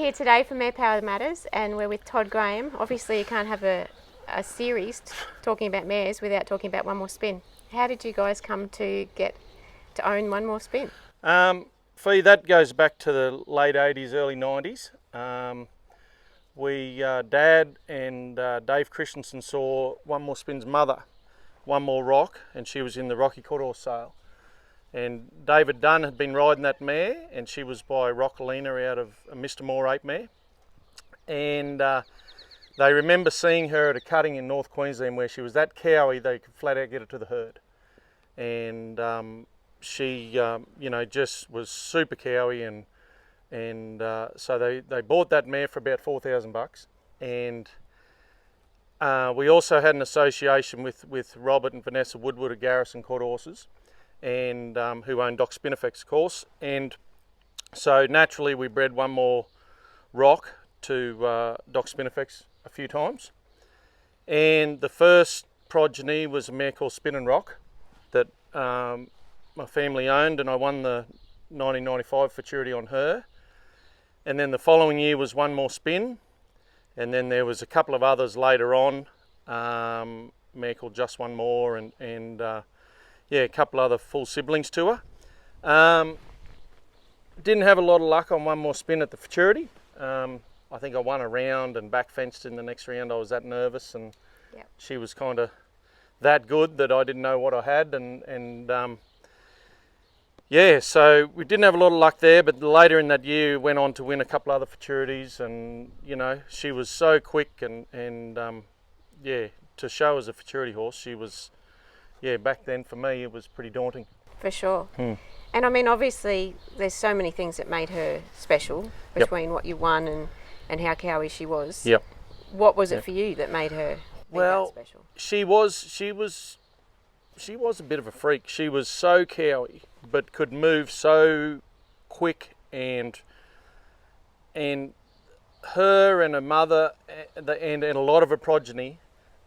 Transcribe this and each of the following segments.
here today for Mare Power Matters, and we're with Todd Graham. Obviously, you can't have a series talking about mares without talking about One More Spin. How did you guys come to get to own One More Spin? Fee, that goes back to the late 80s, early 90s. Dad and Dave Christensen saw One More Spin's mother, One More Rock, and she was in the Rocky Quarter sale. And David Dunn had been riding that mare, and she was by Rockalina out of a Mr. Moore 8 mare. And they remember seeing her at a cutting in North Queensland where she was that cowy they could flat out get her to the herd. And she, just was super cowy, and so they bought that mare for about $4,000. And we also had an association with Robert and Vanessa Woodward of Garrison Court Horses, and who owned Doc Spinifex, of course. And so naturally we bred One More Rock to Doc Spinifex a few times. And the first progeny was a mare called Spin and Rock that my family owned, and I won the 1995 Futurity on her. And then the following year was One More Spin, and then there was a couple of others later on, mare called Just One More, and a couple other full siblings to her. Didn't have a lot of luck on One More Spin at the Futurity. I think I won a round and back fenced in the next round. I was that nervous, and she was kind of that good that I didn't know what I had, so we didn't have a lot of luck there, but later in that year went on to win a couple other Futurities, and she was so quick, and to show as a Futurity horse, she was, back then for me it was pretty daunting. For sure. And I mean, obviously there's so many things that made her special between what you won and how cowy she was. Yep. What was it for you that made her that special? She was a bit of a freak. She was so cowy, but could move so quick, and her and her mother and a lot of her progeny,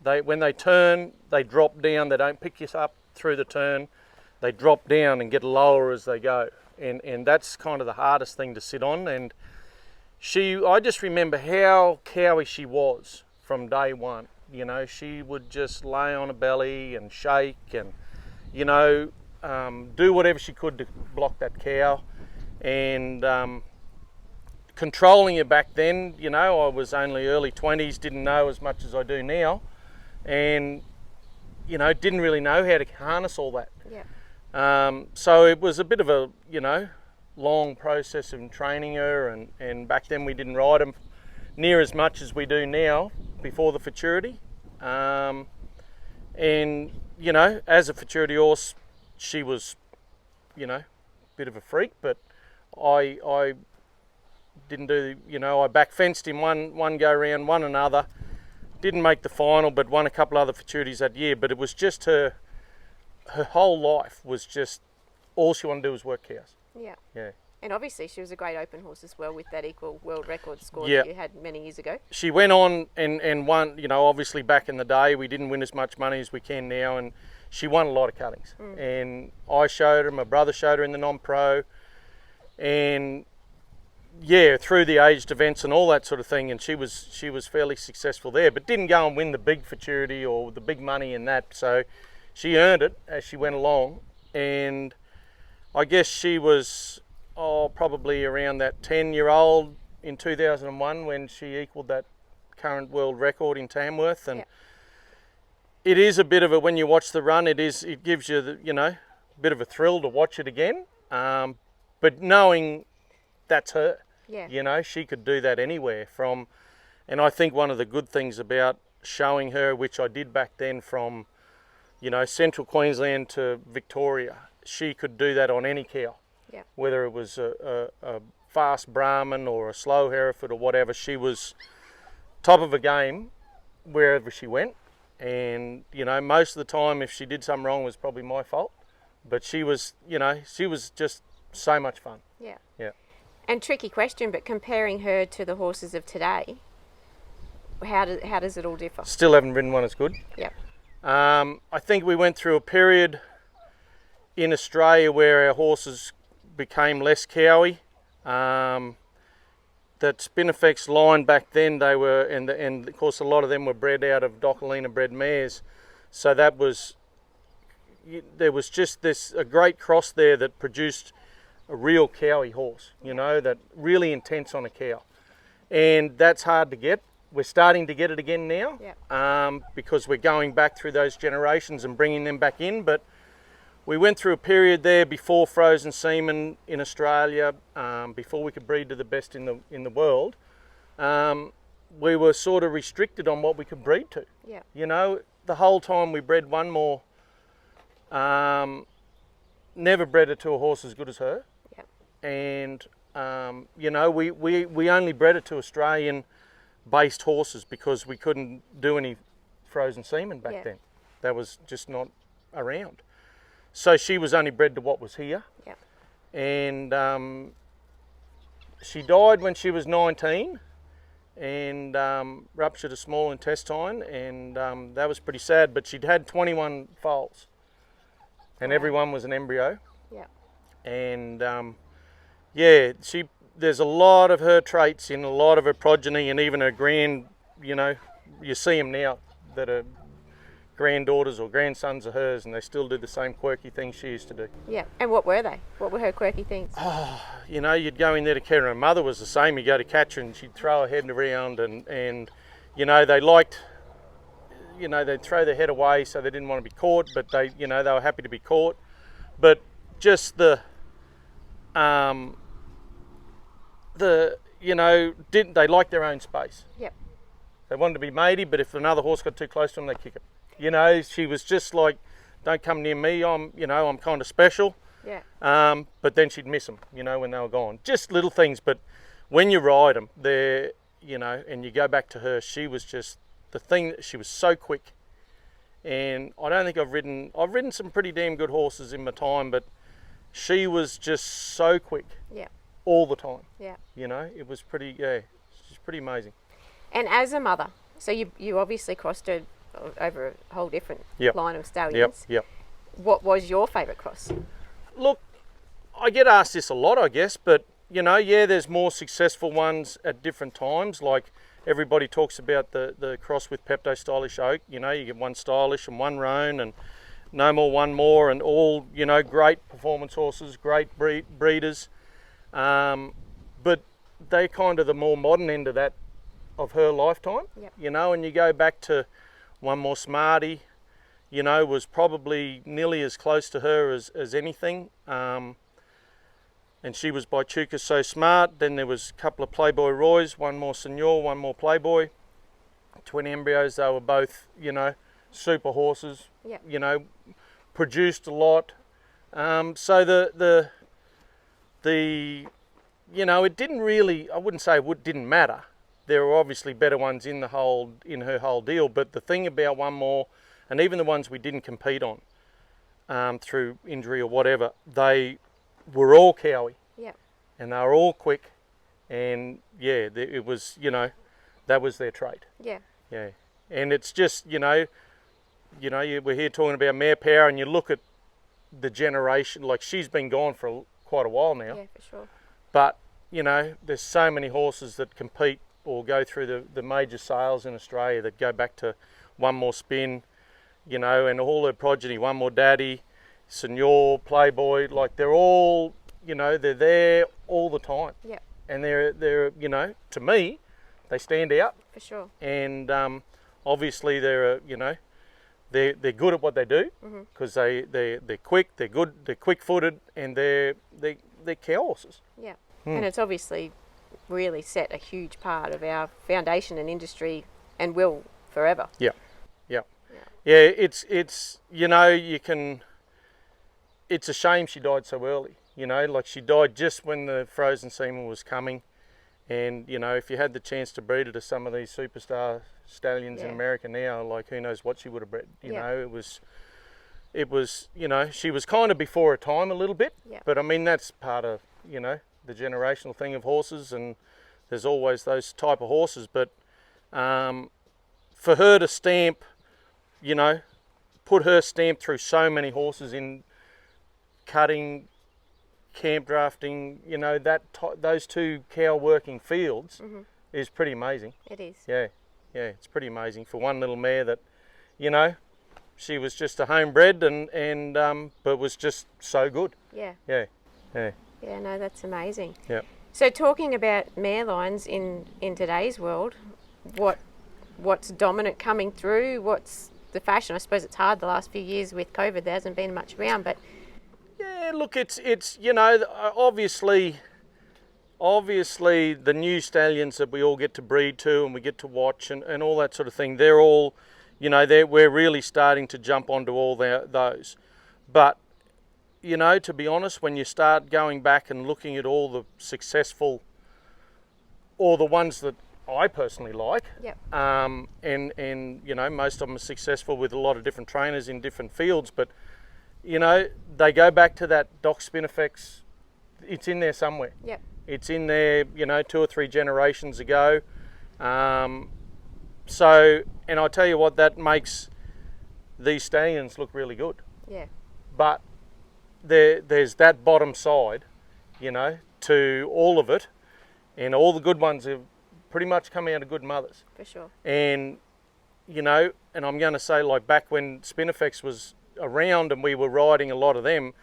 when they turn, they drop down. They don't pick you up through the turn. They drop down and get lower as they go, and that's kind of the hardest thing to sit on. And I just remember how cowy she was from day one. She would just lay on her belly and shake and, do whatever she could to block that cow. And controlling her back then, I was only early 20s, didn't know as much as I do now, and, didn't really know how to harness all that. Yeah. So it was a bit of a, long process of training her, and back then we didn't ride them near as much as we do now before the Futurity. And, as a Futurity horse, she was, a bit of a freak, but I didn't do, I back fenced in one go round, won another, didn't make the final, but won a couple other Futurities that year. But it was just her whole life was just, all she wanted to do was work cows. Yeah. Yeah. And obviously she was a great open horse as well, with that equal world record score that you had many years ago. She went on and won, obviously back in the day we didn't win as much money as we can now, and she won a lot of cuttings. And I showed her, my brother showed her in the non-pro, and through the aged events and all that sort of thing, and she was fairly successful there, but didn't go and win the big Futurity or the big money in that. So she earned it as she went along, and I guess she was probably around that 10-year-old in 2001 when she equalled that current world record in Tamworth. And it is a bit of a, when you watch the run, it gives you the, bit of a thrill to watch it again. But knowing that's her, she could do that anywhere from. And I think one of the good things about showing her, which I did back then from, Central Queensland to Victoria, she could do that on any cow. Yeah. Whether it was a fast Brahman or a slow Hereford or whatever, she was top of a game wherever she went. And, most of the time if she did something wrong, it was probably my fault. But she was just so much fun. Yeah. Yeah. And tricky question, but comparing her to the horses of today, how does it all differ? Still haven't ridden one as good. Yep. I think we went through a period in Australia where our horses became less cowy. that Spinifex line back then, they were, and of course a lot of them were bred out of Doccolina bred mares, so that was, there was just a great cross there that produced a real Cowy horse, you know, that really intense on a cow, and that's hard to get. We're starting to get it again now, because we're going back through those generations and bringing them back in. But we went through a period there before frozen semen in Australia, before we could breed to the best in the world. We were sort of restricted on what we could breed to. Yeah. You know, the whole time we bred one more, never bred it to a horse as good as her. Yep. And you know, we only bred it to Australian based horses because we couldn't do any frozen semen back then. That was just not around. So she was only bred to what was here. Yep. And she died when she was 19 and ruptured a small intestine, and that was pretty sad, but she'd had 21 foals and every one was an embryo. Yep. And yeah, there's a lot of her traits in a lot of her progeny, and even her you know, you see them now that are granddaughters or grandsons of hers, and they still do the same quirky things she used to do. Yeah, and what were they? What were her quirky things? Oh, you know, you'd go in there to care her. Her mother was the same. You go to catch her and she'd throw her head around, and you know, they liked, you know, they'd throw their head away so they didn't want to be caught, but they, you know, they were happy to be caught. But just you know, they liked their own space. Yep. They wanted to be matey, but if another horse got too close to them, they'd kick it. You know, she was just like, don't come near me, I'm kind of special. Yeah. But then she'd miss them, you know, when they were gone. Just little things, but when you ride them, they're, you know, and you go back to her, she was just the thing, that she was so quick. And I don't think I've ridden some pretty damn good horses in my time, but she was just so quick. Yeah. All the time. Yeah. You know, it was pretty, she's pretty amazing. And as a mother, so you obviously crossed her over a whole different line of stallions. Yep. What was your favourite cross? Look, I get asked this a lot, I guess, but, you know, yeah, there's more successful ones at different times. Like, everybody talks about the cross with Pepto Stylish Oak. You know, you get one Stylish and one Roan and no more, one more, and all, you know, great performance horses, great breeders. But they're kind of the more modern end of that, of her lifetime. Yep. You know, and you go back to One More Smarty, you know, was probably nearly as close to her as anything. And she was by Chuka So Smart. Then there was a couple of Playboy Roys, One More Senor, One More Playboy. Twin embryos, they were both, you know, super horses. Yep. You know, produced a lot. So the you know, it didn't really, I wouldn't say it didn't matter. There were obviously better ones in her whole deal, but the thing about One More, and even the ones we didn't compete on through injury or whatever, they were all Cowy. Yep. And they were all quick, and yeah, it was, you know, that was their trait. Yeah. Yeah. And it's just, we're here talking about mare power, and you look at the generation, like she's been gone for quite a while now. Yeah, for sure. But, you know, there's so many horses that compete or go through the major sales in Australia that go back to One More Spin, you know, and all their progeny, One More Daddy, Senor, Playboy, like they're all, you know, they're there all the time. Yeah. And they're, you know, to me, they stand out. For sure. And obviously they're, you know, they're good at what they do because they're quick, they're good, they're quick-footed, and they're cow horses. Yeah. And it's obviously really set a huge part of our foundation and industry, and will forever. Yeah. It's you know, it's a shame she died so early. You know, like she died just when the frozen semen was coming, and you know, if you had the chance to breed her to some of these superstar stallions in America now, like who knows what she would have bred. You know, it was, you know, she was kind of before her time a little bit. Yeah. But I mean, that's part of, you know, the generational thing of horses, and there's always those type of horses. But for her to stamp, you know, put her stamp through so many horses in cutting, camp drafting, you know, those 2 cow working fields is pretty amazing. It is. Yeah, it's pretty amazing for one little mare that, you know, she was just a homebred but was just so good. Yeah. Yeah. Yeah, no, that's amazing. Yeah. So talking about Mare Lines in today's world, what's dominant coming through? What's the fashion? I suppose it's hard the last few years with COVID. There hasn't been much around, but Yeah, look, it's you know, obviously the new stallions that we all get to breed to and we get to watch and all that sort of thing, they're all, you know, we're really starting to jump onto all those. But, you know, to be honest, when you start going back and looking at all the successful, or the ones that I personally like, yep. and you know, most of them are successful with a lot of different trainers in different fields, but you know, they go back to that Doc Spinifex. It's in there somewhere. Yep. It's in there, you know, 2 or 3 generations ago. So, and I tell you what, that makes these stallions look really good. Yeah. But there's that bottom side, you know, to all of it, and all the good ones have pretty much come out of good mothers. For sure. And, you know, and I'm going to say, like, back when Spinifex was around and we were riding a lot of them,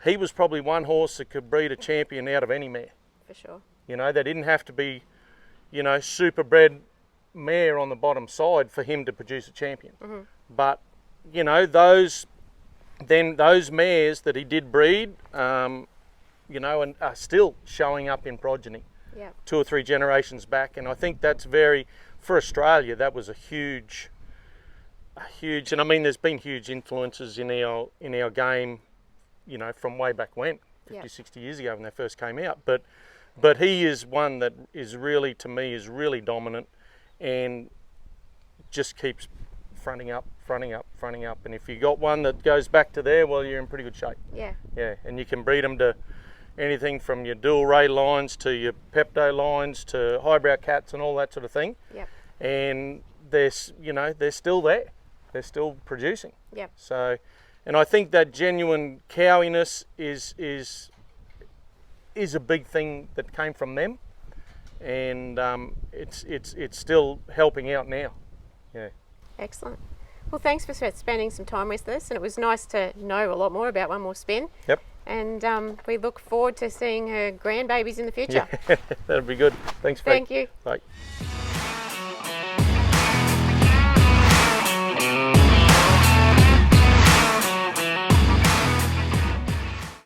he was probably one horse that could breed a champion out of any mare. For sure. You know, they didn't have to be, you know, super bred mare on the bottom side for him to produce a champion. But, you know, those mares that he did breed, you know, and are still showing up in progeny. Yeah. 2 or 3 generations back, and I think that's for Australia, that was a huge, and I mean, there's been huge influences in our game, you know, from way back when, 50, 60 years ago when they first came out. But he is one that is really, to me, is really dominant, and just keeps fronting up. And if you got one that goes back to there, well, you're in pretty good shape. Yeah. Yeah, and you can breed them to anything from your dual ray lines to your pepto lines to highbrow cats and all that sort of thing. Yep. And they're still there. They're still producing. Yep. So, and I think that genuine cowiness is a big thing that came from them, and it's still helping out now. Yeah. Excellent. Well, thanks for spending some time with us, and it was nice to know a lot more about One More Spin. Yep. And we look forward to seeing her grandbabies in the future. Yeah, that'd be good. Thanks, Pete. Thank you. Bye.